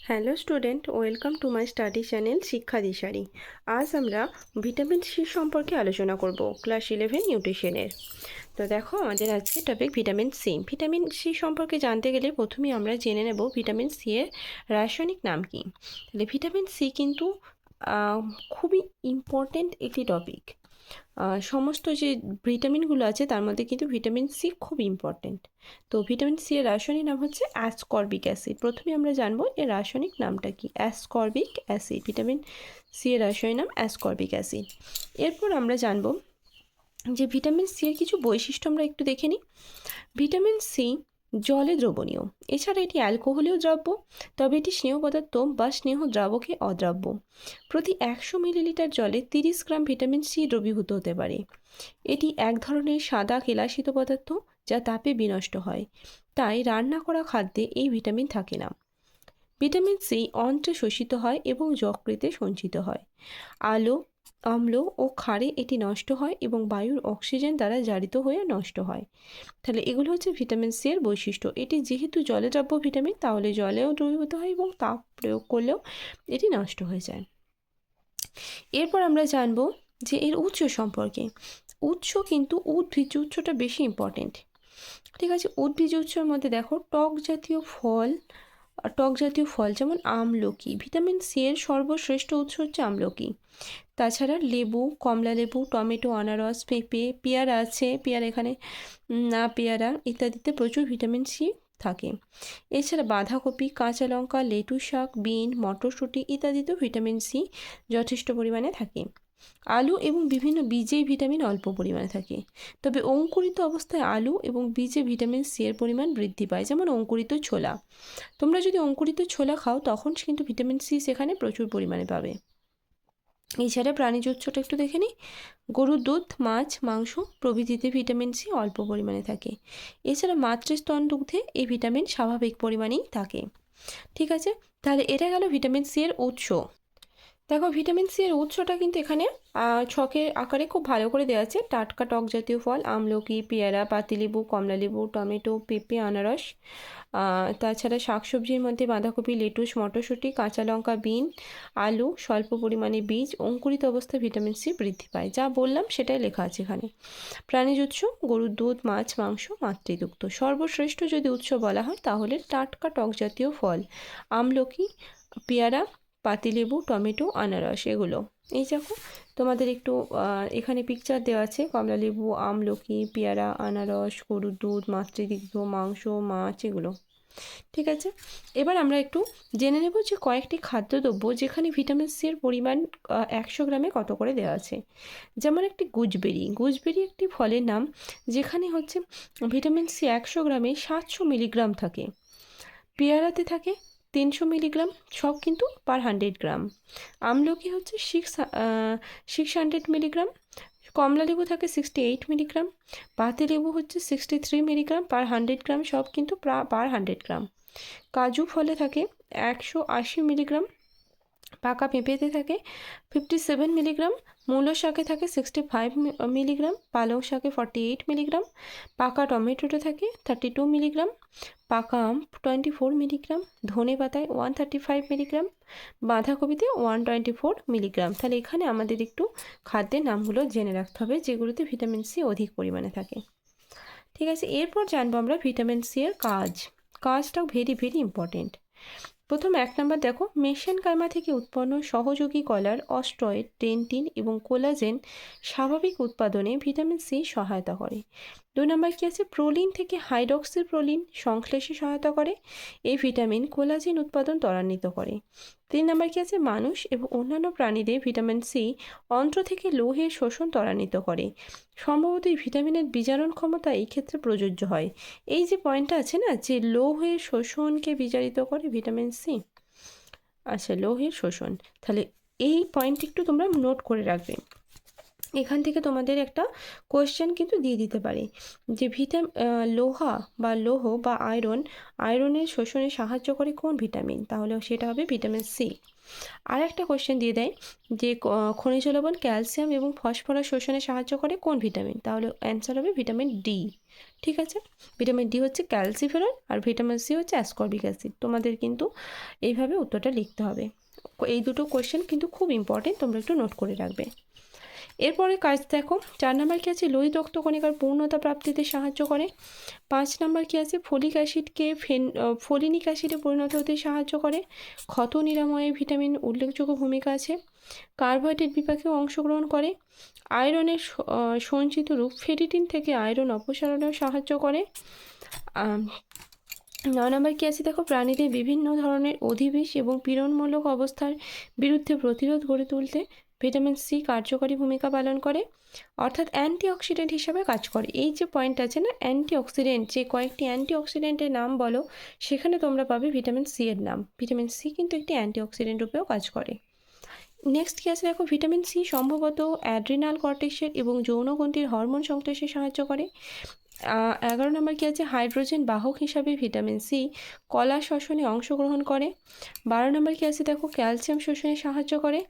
Hello student, welcome to my study channel শিক্ষা দিশারি। আজ আমরা ভিটামিন সি সম্পর্কে আলোচনা করব ক্লাস 11 নিউট্রিশনের। তো দেখো, আমাদের আজকে topic vitamin C. Vitamin C সম্পর্কে জানতে গেলে প্রথমেই আমরা জেনে নেব ভিটামিন সি এর রাসায়নিক নাম কী। তাহলে ভিটামিন সি কিন্তু খুবই ইম্পর্ট্যান্ট একটি টপিক। সমস্ত যে ভিটামিনগুলো আছে তার মধ্যে কিন্তু ভিটামিন সি খুব ইম্পর্ট্যান্ট। তো ভিটামিন সি এর রাসায়নিক নাম হচ্ছে অ্যাসকর্বিক অ্যাসিড। প্রথমে আমরা জানবো এর রাসায়নিক নামটা কি। অ্যাসকর্বিক অ্যাসিড, ভিটামিন সি এর রাসায়নিক নাম অ্যাসকর্বিক অ্যাসিড। এরপর আমরা জানবো যে ভিটামিন সি এর কিছু বৈশিষ্ট্য আমরা একটু দেখে নিই। ভিটামিন সি জলে দ্রবণীয়, এছাড়া এটি অ্যালকোহলীয় দ্রব্য, তবে এটি স্নেহ পদার্থ বা স্নেহ দ্রাবকে অদ্রাব্য। প্রতি 100 মিলিলিটার জলে 30 গ্রাম ভিটামিন সি দ্রবীভূত হতে পারে। এটি এক ধরনের সাদা কেলাসিত পদার্থ যা তাপে বিনষ্ট হয়, তাই রান্না করা খাদ্যে এই ভিটামিন থাকে না। ভিটামিন সি অন্ত্রে শোষিত হয় এবং যকৃতে সঞ্চিত হয়। আলো, অম্ল ও ক্ষারে এটি নষ্ট হয় এবং বায়ুর অক্সিজেন দ্বারা জারিত হয়ে নষ্ট হয়। তাহলে এগুলো হচ্ছে ভিটামিন সি এর বৈশিষ্ট্য। এটি যেহেতু জলে দ্রাব্য ভিটামিন, তাহলে জলেও দ্রবীভূত হয় এবং তাপ প্রয়োগ করলেও এটি নষ্ট হয়ে যায়। এরপর আমরা জানব যে এর উৎস সম্পর্কে। উৎস কিন্তু উদ্ভিজ্জ উৎসটা বেশি ইম্পর্টেন্ট। ঠিক আছে, উদ্ভিজ্জ উৎসের মধ্যে দেখো টক জাতীয় ফল যেমন আমলকি। ভিটামিন সি এর সর্বশ্রেষ্ঠ উৎস হচ্ছে আমলকি। তাছাড়া লেবু, কমলা লেবু, টমেটো, আনারস, পেঁপে, পেয়ারা আছে, পেয়ারা এখানে না পেয়ারা ইত্যাদিতে প্রচুর ভিটামিন সি থাকে। এছাড়া বাঁধাকপি, কাঁচা লঙ্কা, লেটু শাক, বিন, মটরশুঁটি ইত্যাদিতেও ভিটামিন সি যথেষ্ট পরিমাণে থাকে। আলু এবং বিভিন্ন বীজে ভিটামিন অল্প পরিমাণে থাকে, তবে অঙ্কুরিত অবস্থায় আলু এবং বীজে ভিটামিন সি এর পরিমাণ বৃদ্ধি পায়, যেমন অঙ্কুরিত ছোলা। তোমরা যদি অঙ্কুরিত ছোলা খাও তখন কিন্তু ভিটামিন সি সেখানে প্রচুর পরিমাণে পাবে। এছাড়া প্রাণীজ উৎসটা একটু দেখে নিই। গরুর দুধ, মাছ, মাংস প্রভৃতিতে ভিটামিন সি অল্প পরিমাণে থাকে। এছাড়া মাতৃস্তন দুগ্ধে এই ভিটামিন স্বাভাবিক পরিমাণেই থাকে। ঠিক আছে, তাহলে এটা গেল ভিটামিন সি এর উৎস। দেখো, ভিটামিন সি এর উৎসটা কিন্তু এখানে ছকের আকারে খুব ভালো করে দেওয়া আছে। টাটকা টক জাতীয় ফল আমলকি, পেয়ারা, পাতিলেবু, কমলালেবু, টমেটো, পেঁপে, আনারস। তাছাড়া শাকসবজির মধ্যে বাঁধাকপি, লেটুস, মটরশুঁটি, কাঁচা লঙ্কা, বিন, আলু, স্বল্প পরিমাণে বীজ, অঙ্কুরিত অবস্থায় ভিটামিন সি বৃদ্ধি পায়। যা বললাম সেটাই লেখা আছে এখানে। প্রাণীজ উৎস গরুর দুধ, মাছ, মাংস, মাতৃদুগ্ধ। সর্বশ্রেষ্ঠ যদি উৎস বলা হয় তাহলে টাটকা টক জাতীয় ফল আমলকি, পেয়ারা, পাতিলেবু, টমেটো, আনারস এগুলো। এই দেখো, তোমাদের একটু এখানে পিকচার দেওয়া আছে কমলালেবু, আমলকি, পেয়ারা, আনারস, গরুর দুধ, মাতৃদুগ্ধ, মাংস, মাছ এগুলো। ঠিক আছে, এবার আমরা একটু জেনে নেব যে কয়েকটি খাদ্যদ্রব্য যেখানে ভিটামিন সি এর পরিমাণ 100 গ্রামে কত করে দেওয়া আছে। যেমন একটি গুজবেরি একটি ফলের নাম, যেখানে হচ্ছে ভিটামিন সি 100 গ্রামে 700 মিলিগ্রাম থাকে। পেয়ারাতে থাকে 300 মিলিগ্রাম, সব কিন্তু পার 100 গ্রাম। আমলকি হচ্ছে 600 মিলিগ্রাম। কমলালেবু থাকে 68 মিলিগ্রাম। পাতিলেবু হচ্ছে 63 মিলিগ্রাম পার 100 গ্রাম, সব কিন্তু পার 100 গ্রাম। কাজু ফলে থাকে 180 মিলিগ্রাম। পাকা পেঁপেতে থাকে 57 মিলিগ্রাম। মূলো শাকে থাকে 65 মিলিগ্রাম। পালং শাকে 48 মিলিগ্রাম। পাকা টমেটোতে থাকে 32 মিলিগ্রাম। পাকা আম 24 মিলিগ্রাম। ধনে পাতায় 135 মিলিগ্রাম। বাঁধাকপিতে 124 মিলিগ্রাম। তাহলে এখানে আমাদের একটু খাদ্যের নামগুলো জেনে রাখতে হবে যেগুলোতে ভিটামিন সি অধিক পরিমাণে থাকে। ঠিক আছে, এরপর জানবো আমরা ভিটামিন সি এর কাজটাও ভেরি ভেরি ইম্পর্টেন্ট। প্রথম 1 নম্বর দেখো, মেসেনকাইমা থেকে উৎপন্ন সহযোগী কলার অস্ট্রয়েড, ডেন্টিন এবং কোলাজেন স্বাভাবিক উৎপাদনে ভিটামিন সি সহায়তা করে। 2 নম্বর কি আছে, প্রোলিন থেকে হাইড্রক্সিল প্রোলিন সংশ্লেষে সহায়তা করে। এই ভিটামিন কোলাজেন উৎপাদন ত্বরান্বিত করে। 3 নম্বর কি আছে, মানুষ এবং অন্যান্য প্রাণীদের ভিটামিন সি অন্ত্র থেকে লৌহের শোষণ ত্বরান্বিত করে। সম্ভবত এই ভিটামিনের বিজারণ ক্ষমতা এই ক্ষেত্রে প্রযোজ্য হয়। এই যে পয়েন্টটা আছে না, যে লৌহের শোষণকে বিজারিত করে ভিটামিন সি। আচ্ছা, লৌহের শোষণ, তাহলে এই পয়েন্টটি একটু তোমরা নোট করে রাখবে। এখান থেকে তোমাদের একটা কোয়েশ্চেন কিন্তু দিয়ে দিতে পারে যে লোহা বা লৌহ বা আয়রনের শোষণে সাহায্য করে কোন ভিটামিন, তাহলে সেটা হবে ভিটামিন সি। আর একটা কোয়েশ্চেন দিয়ে দেয় যে খনিজ লবণ ক্যালসিয়াম এবং ফসফরাস শোষণে সাহায্য করে কোন ভিটামিন, তাহলে অ্যান্সার হবে ভিটামিন ডি। ঠিক আছে, ভিটামিন ডি হচ্ছে ক্যালসিফেরল আর ভিটামিন সি হচ্ছে অ্যাসকর্বিক অ্যাসিড। তোমাদের কিন্তু এইভাবে উত্তরটা লিখতে হবে। এই দুটো কোয়েশ্চেন কিন্তু খুব ইম্পর্টেন্ট, তোমরা একটু নোট করে রাখবে। এরপরে কাজ দেখো, 4 নম্বর কী আছে, লোহিত রক্তকণিকার পূর্ণতা প্রাপ্তিতে সাহায্য করে। 5 নম্বর কী আছে, ফলিক অ্যাসিডকে ফোলিনিক অ্যাসিডে পরিণত হতে সাহায্য করে। ক্ষত নিরাময়ে ভিটামিন উল্লেখযোগ্য ভূমিকা আছে। কার্বোহাইড্রেট বিপাকেও অংশগ্রহণ করে। আয়রনের সঞ্চিত রূপ ফেরিটিন থেকে আয়রন অপসারণেও সাহায্য করে। 9 নম্বর কী আছে দেখো, প্রাণীদের বিভিন্ন ধরনের অধিবিষ এবং পীড়নমূলক অবস্থার বিরুদ্ধে প্রতিরোধ গড়ে তুলতে ভিটামিন সি কার্যকরী ভূমিকা পালন করে, অর্থাৎ অ্যান্টিঅক্সিডেন্ট হিসাবে কাজ করে। এই যে পয়েন্ট আছে না, অ্যান্টিঅক্সিডেন্ট, যে কয়েকটি অ্যান্টিঅক্সিডেন্টের নাম বলো, সেখানে তোমরা পাবে ভিটামিন সি এর নাম। ভিটামিন সি কিন্তু একটি অ্যান্টিঅক্সিডেন্ট রূপেও কাজ করে। নেক্সট কী আছে দেখো, ভিটামিন সি সম্ভবত অ্যাড্রিনাল কর্টেক্সের এবং যৌনগ্রন্থির হরমোন সংশ্লেষে সাহায্য করে। 11 নম্বর কী আছে, হাইড্রোজেন বাহক হিসাবে ভিটামিন সি কলা শ্বসনে অংশগ্রহণ করে। 12 নম্বর কী আছে দেখো, ক্যালসিয়াম শোষণে সাহায্য করে।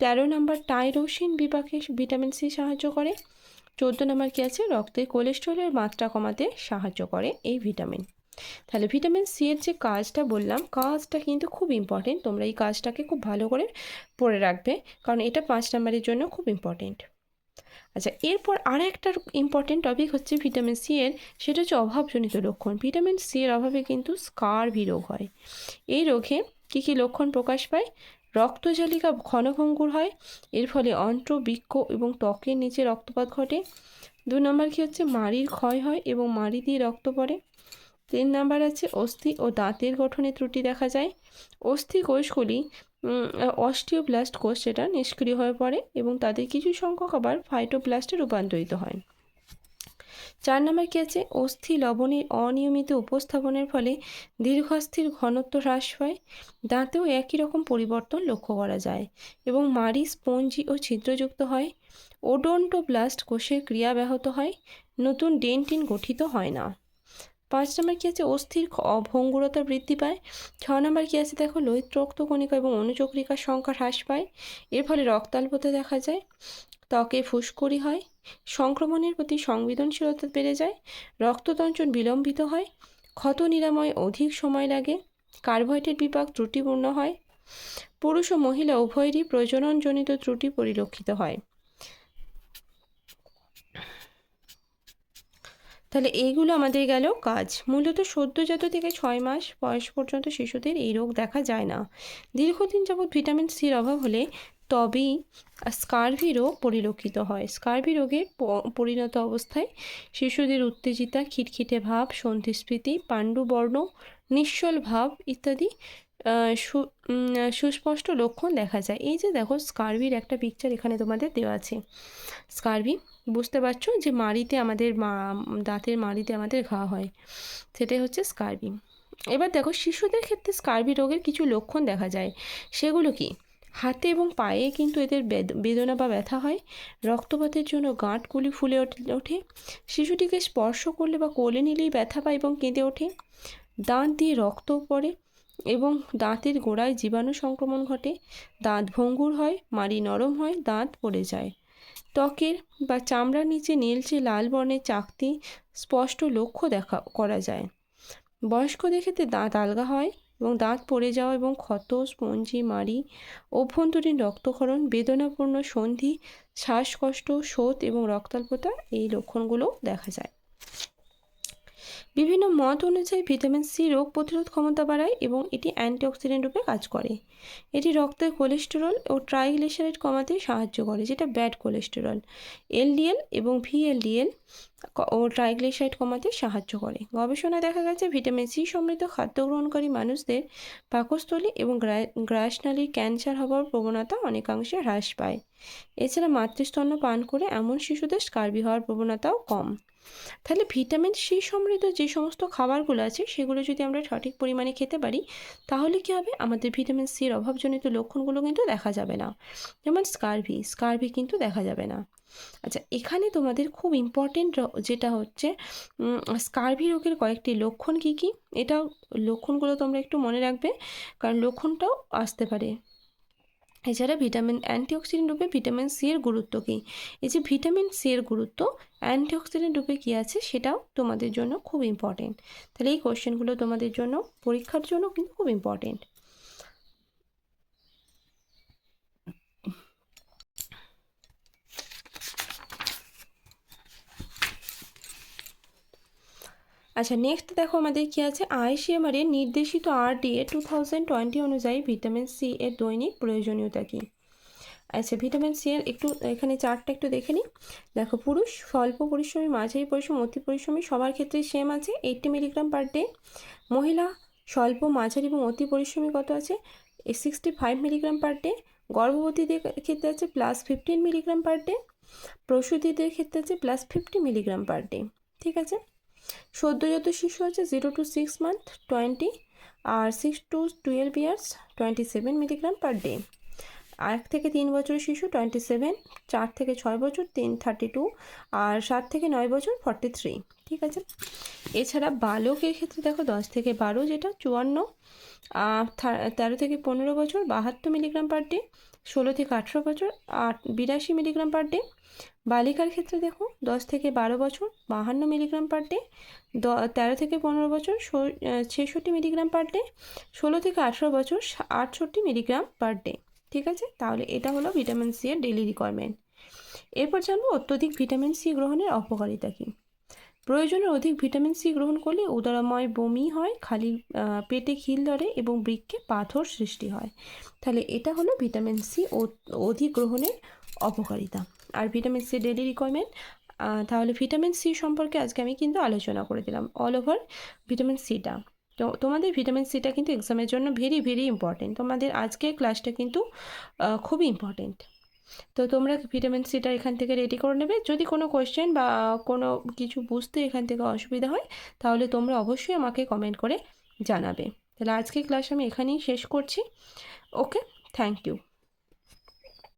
13 নম্বর টাইরোসিন বিপাকে ভিটামিন সি সাহায্য করে। 14 নম্বর কী আছে, রক্তে কোলেস্টেরলের মাত্রা কমাতে সাহায্য করে এই ভিটামিন। তাহলে ভিটামিন সি এর যে কাজটা বললাম, কাজটা কিন্তু খুব ইম্পর্টেন্ট, তোমরা এই কাজটাকে খুব ভালো করে পড়ে রাখবে, কারণ এটা 5 নম্বরের জন্য খুব ইম্পর্টেন্ট। আচ্ছা, এরপর আর একটা ইম্পর্টেন্ট টপিক হচ্ছে ভিটামিন সি এর, সেটা হচ্ছে অভাবজনিত লক্ষণ। ভিটামিন সি এর অভাবে কিন্তু স্কারভি রোগ হয়। এই রোগে কী কী লক্ষণ প্রকাশ পায়? রক্তজালিকা ঘনভঙ্গুর হয়, এর ফলে অন্ত্র, বৃক্ক এবং ত্বকের নিচে রক্তপাত ঘটে। 2 নম্বর কী হচ্ছে, মাড়ির ক্ষয় হয় এবং মাড়ি দিয়ে রক্ত পড়ে। 3 নাম্বার আছে, অস্থি ও দাঁতের গঠনে ত্রুটি দেখা যায়। অস্থি কোষগুলি অস্টিওব্লাস্ট কোষ সেটা নিষ্ক্রিয় হয়ে পড়ে এবং তাদের কিছু সংখ্যক আবার ফাইটোপ্লাস্টে রূপান্তরিত হয়। 4 নম্বর কী আছে, অস্থি লবণের অনিয়মিত উপস্থাপনের ফলে দীর্ঘস্থির ঘনত্ব হ্রাস পায়। দাঁতেও একই রকম পরিবর্তন লক্ষ্য করা যায় এবং মাড়ি স্পঞ্জি ও ছিদ্রযুক্ত হয়। ওডোন্টোব্লাস্ট কোষের ক্রিয়া ব্যাহত হয়, নতুন ডেন্টিন গঠিত হয় না। 5 নম্বর কী আছে, অস্থির ভঙ্গুরতা বৃদ্ধি পায়। 6 নম্বর কী আছে দেখো, লোহিত রক্তকণিকা এবং অনুচক্রিকার সংখ্যা হ্রাস পায়, এর ফলে রক্তাল্পতা দেখা যায়। ত্বকে ফুসকুড়ি হয়, সংক্রমণের প্রতি সংবেদনশীলতা বেড়ে যায়, রক্ততঞ্চন বিলম্বিত হয়, ক্ষত নিরাময় অধিক সময় লাগে, কার্বোহাইড্রেট বিপাক ত্রুটিপূর্ণ হয়, পুরুষ ও মহিলা উভয়েরই প্রজননজনিত ত্রুটি পরিলক্ষিত হয়। তাহলে এইগুলো আমাদের গেল কাজ। মূলত সদ্যজাত থেকে 6 মাস বয়স পর্যন্ত শিশুদের এই রোগ দেখা যায় না। দীর্ঘদিন যাবৎ ভিটামিন সির অভাব হলে তবেই স্কারভি রোগ পরিলক্ষিত হয়। স্কারভি রোগের পরিণত অবস্থায় শিশুদের উত্তেজিতা, খিটখিটে ভাব, সন্ধিস্ফীতি, পাণ্ডুবর্ণ, নিশ্চল ভাব ইত্যাদি সুস্পষ্ট লক্ষণ দেখা যায়। এই যে দেখো, স্কারভির একটা পিকচার এখানে তোমাদের দেওয়া আছে। স্কারভি বুঝতে পারছো যে মাড়িতে আমাদের দাঁতের মাড়িতে আমাদের ঘা হয়, সেটাই হচ্ছে স্কারভি। এবার দেখো, শিশুদের ক্ষেত্রে স্কারভি রোগের কিছু লক্ষণ দেখা যায়। সেগুলো কি? হাতে এবং পায়ে কিন্তু এদের বেদনা বা ব্যথা হয়, রক্তপাতের জন্য গাঁটগুলি ফুলে ওঠে, শিশুটিকে স্পর্শ করলে বা কোলে নিলেই ব্যথা পায় এবং কেঁদে ওঠে, দাঁত দিয়ে রক্ত পড়ে এবং দাঁতের গোড়ায় জীবাণু সংক্রমণ ঘটে, দাঁত ভঙ্গুর হয়, মাড়ি নরম হয়, দাঁত পড়ে যায়, ত্বকের বা চামড়ার নিচে নীলচে লাল বর্ণের চাকতি স্পষ্ট লক্ষ্য করা যায়। বয়স্কদের ক্ষেত্রে দাঁত আলগা হয় এবং দাঁত পড়ে যাওয়া এবং ক্ষত, স্পঞ্জি, মাড়ি, অভ্যন্তরীণ রক্তক্ষরণ, বেদনাপূর্ণ সন্ধি, শ্বাসকষ্ট, শোথ এবং রক্তাল্পতা এই লক্ষণগুলো দেখা যায়। বিভিন্ন মত অনুযায়ী ভিটামিন সি রোগ প্রতিরোধ ক্ষমতা বাড়ায় এবং এটি অ্যান্টিঅক্সিডেন্ট রূপে কাজ করে। এটি রক্তের কোলেস্টেরল ও ট্রাইগ্লিসারাইড কমাতে সাহায্য করে, যেটা ব্যাড কোলেস্টেরল, এলডিএল এবং ভিএলডিএল ও ট্রাইগ্লিসারাইড কমাতে সাহায্য করে। গবেষণায় দেখা গেছে ভিটামিন সি সমৃদ্ধ খাদ্য গ্রহণকারী মানুষদের পাকস্থলী এবং গ্রাসনালীর ক্যান্সার হওয়ার প্রবণতা অনেকাংশে হ্রাস পায়। এছাড়া মাতৃস্তন্য পান করে এমন শিশুদের স্কারভি হওয়ার প্রবণতাও কম। তাহলে ভিটামিন সি সমৃদ্ধ যে সমস্ত খাবারগুলো আছে সেগুলো যদি আমরা সঠিক পরিমাণে খেতে পারি, তাহলে কী হবে, আমাদের ভিটামিন সির অভাবজনিত লক্ষণগুলো কিন্তু দেখা যাবে না। যেমন স্কারভি কিন্তু দেখা যাবে না। আচ্ছা, এখানে তোমাদের খুব ইম্পর্টেন্ট যেটা হচ্ছে স্কার্ভি রোগের কয়েকটি লক্ষণ কী কী, এটাও লক্ষণগুলো তোমরা একটু মনে রাখবে, কারণ লক্ষণটাও আসতে পারে। এছাড়া অ্যান্টিঅক্সিডেন্ট রূপে ভিটামিন সি এর গুরুত্ব কী, এই যে ভিটামিন সি এর গুরুত্ব অ্যান্টিঅক্সিডেন্ট রূপে কী আছে সেটাও তোমাদের জন্য খুব ইম্পর্টেন্ট। তাহলে এই কোশ্চেনগুলো তোমাদের জন্য পরীক্ষার জন্য কিন্তু খুব ইম্পর্টেন্ট। আচ্ছা, নেক্সট দেখো আমাদের কী আছে, আইসিএমআর এর নির্দেশিত RDA 2020 অনুযায়ী ভিটামিন সি এর দৈনিক প্রয়োজনীয়তা কী। আচ্ছা, ভিটামিন সি এর একটু এখানে চার্টটা একটু দেখে নিই। দেখো, পুরুষ স্বল্প পরিশ্রমী, মাঝারি পরিশ্রম, অতি পরিশ্রমী সবার ক্ষেত্রেই সেম আছে 80 মিলিগ্রাম পার ডে। মহিলা স্বল্প, মাঝারি এবং অতি পরিশ্রমী কত আছে 65 মিলিগ্রাম পার ডে। গর্ভবতীদের ক্ষেত্রে আছে +15 মিলিগ্রাম পার ডে। প্রসূতিদের ক্ষেত্রে আছে +50 মিলিগ্রাম পার ডে। ঠিক আছে। সদ্যজাত শিশু আছে 0 to 6 month 20, আর 6 to 12 years 27 milligram per day. 1 থেকে 3 বছরের শিশু 27, 4 থেকে 6 বছর 32, আর 7 থেকে 9 বছর 43। ঠিক আছে। এছাড়া বালকের ক্ষেত্রে দেখো 10 থেকে 12 যেটা 54, 13 থেকে 15 বছর 72 মিলিগ্রাম পার ডে, 16 থেকে 18 বছর 82 মিলিগ্রাম পার ডে। বালিকার ক্ষেত্রে দেখো 10 থেকে 12 বছর 52 মিলিগ্রাম পার ডে, 13 থেকে 15 বছর 66 মিলিগ্রাম পার ডে, 16 থেকে 18 বছর 68 মিলিগ্রাম পার ডে। ঠিক আছে। তাহলে এটা হলো ভিটামিন সি এর ডেইলি রিকোয়ারমেন্ট। এরপর জানবো অত্যধিক ভিটামিন সি গ্রহণের অপকারিতা কী। প্রয়োজনের অধিক ভিটামিন সি গ্রহণ করলে উদরময় বমি হয়, খালি পেটে খিল ধরে এবং বৃক্কে পাথর সৃষ্টি হয়। তাহলে এটা হলো ভিটামিন সি অধিক গ্রহণের অপকারিতা। আর ভিটামিন সি ডেইলি রিকোয়ারমেন্ট, তাহলে ভিটামিন সি সম্পর্কে আজকে আমি কিন্তু আলোচনা করে দিলাম অল ওভার ভিটামিন সিটা। তো তোমাদের ভিটামিন সিটা কিন্তু এক্সামের জন্য ভেরি ভেরি ইম্পর্টেন্ট। তোমাদের আজকের ক্লাসটা কিন্তু খুবই ইম্পর্টেন্ট। তো তোমরা ভিটামিন সিটা এখান থেকে রেডি করে নেবে। যদি কোনো কোয়েশ্চেন বা কোনো কিছু বুঝতে এখান থেকে অসুবিধা হয় তাহলে তোমরা অবশ্যই আমাকে কমেন্ট করে জানাবে। তাহলে আজকের ক্লাস আমি এখানেই শেষ করছি। ওকে, থ্যাংক ইউ।